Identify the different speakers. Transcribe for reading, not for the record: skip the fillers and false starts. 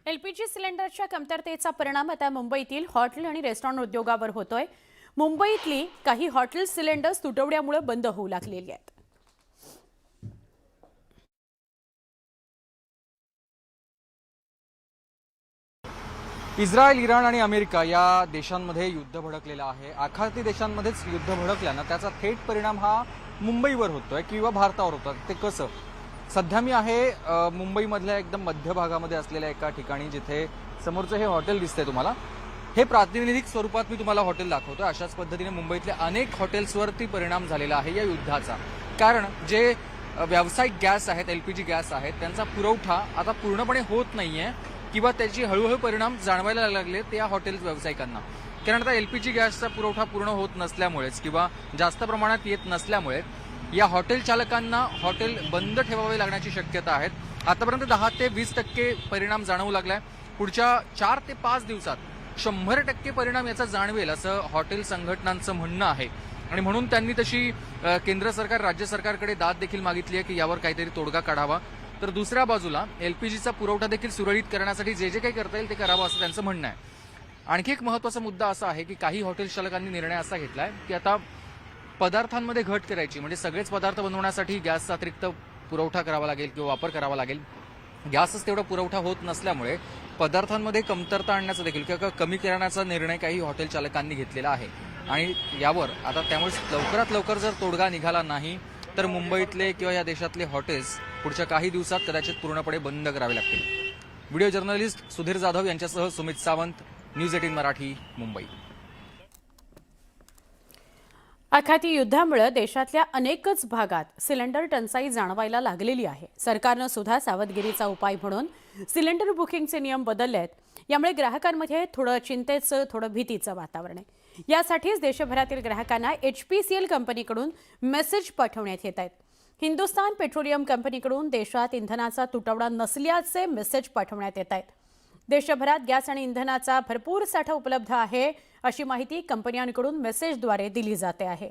Speaker 1: LPG सिलेंडरच्या कमतरतेचा परिणाम आता मुंबईतील हॉटेल आणि रेस्टॉरंट उद्योगावर होतोय। मुंबईतली काही हॉटेल सिलेंडर्स तुटवड्यामुळे बंद होऊ लागलेली आहेत।
Speaker 2: इस्रायल, इराण आणि अमेरिका या देशांमध्ये युद्ध भडकलेलं आहे। आखाती देशांमध्येच युद्ध भडकल्यानं त्याचा थेट परिणाम हा मुंबईवर होतोय किंवा भारतावर होतोय। ते कसं? सध्या मी आहे मुंबईमधल्या एकदम मध्य भागामध्ये असलेल्या एका ठिकाणी, जिथे समोरचं हे हॉटेल दिसतंय तुम्हाला। हे प्रातिनिधिक स्वरूपात मी तुम्हाला हॉटेल दाखवतो। अशाच पद्धतीने मुंबईतल्या अनेक हॉटेल्सवरती परिणाम झालेला आहे या युद्धाचा। कारण जे व्यावसायिक गॅस आहेत, एलपीजी गॅस आहेत, त्यांचा पुरवठा आता पूर्णपणे होत नाहीये किंवा त्याची हळूहळू परिणाम जाणवायला लागले ते या हॉटेल व्यावसायिकांना। कारण आता एलपीजी गॅसचा पुरवठा पूर्ण होत नसल्यामुळेच किंवा जास्त प्रमाणात येत नसल्यामुळे या हॉटेल चालकांना हॉटेल बंद ठेवावे लागण्याची शक्यता आहे। आतापर्यंत 10 ते 20% परिणाम जाणवू लागलाय। पुढच्या 4 ते 5 दिवसात 100% परिणाम याचा जाणवेल असं हॉटेल संघटनांचं म्हणणं आहे। आणि म्हणून त्यांनी तशी केंद्र सरकार, राज्य सरकारकडे दाद देखील मागितली आहे की यावर काहीतरी तोडगा काढावा। तर दुसऱ्या बाजूला एलपीजीचा पुरवठा देखील सुरळीत करण्यासाठी जे काही करता येईल ते करावं असं त्यांचं म्हणणं आहे। आणखी एक महत्त्वाचा मुद्दा असा आहे की काही हॉटेल चालकांनी निर्णय असा घेतलाय की आता पदार्थांमध्ये घट करायची, म्हणजे सगळेच पदार्थ बनवण्यासाठी गॅसचा अतिरिक्त पुरवठा करावा लागेल किंवा वापर करावा लागेल। गॅसच तेवढा पुरवठा होत नसल्यामुळे पदार्थांमध्ये कमतरता आणण्याचा देखील किंवा कमी करण्याचा निर्णय काही हॉटेल चालकांनी घेतलेला आहे। आणि यावर आता त्यामुळे लवकरात लवकर जर तोडगा निघाला नाही तर मुंबईतले किंवा या देशातले हॉटेल्स पुढच्या काही दिवसात कदाचित पूर्णपणे बंद करावे लागतील। व्हिडिओ जर्नलिस्ट सुधीर जाधव यांच्यासह सुमित सावंत, न्यूज 18 मराठी, मुंबई।
Speaker 1: आखाती युद्धामुळे देशातल्या अनेकच भागात सिलेंडर टंचाई जाणवायला लागलेली आहे। सरकारनं सुद्धा सावधगिरीचा उपाय म्हणून सिलेंडर बुकिंगचे नियम बदलले आहेत। यामुळे ग्राहकांमध्ये थोडं चिंतेचं, थोडं भीतीचं वातावरण आहे। यासाठीच देशभरातील ग्राहकांना एचपीसीएल कंपनीकडून मेसेज पाठवण्यात येत आहेत। हिंदुस्तान पेट्रोलियम कंपनीकडून देशात इंधनाचा तुटवडा नसल्याचे मेसेज पाठवण्यात येत आहेत। देशभरात गॅस आणि इंधनाचा भरपूर साठा उपलब्ध आहे अशी माहिती कंपन्यांकडून मेसेजद्वारे दिली जाते आहे।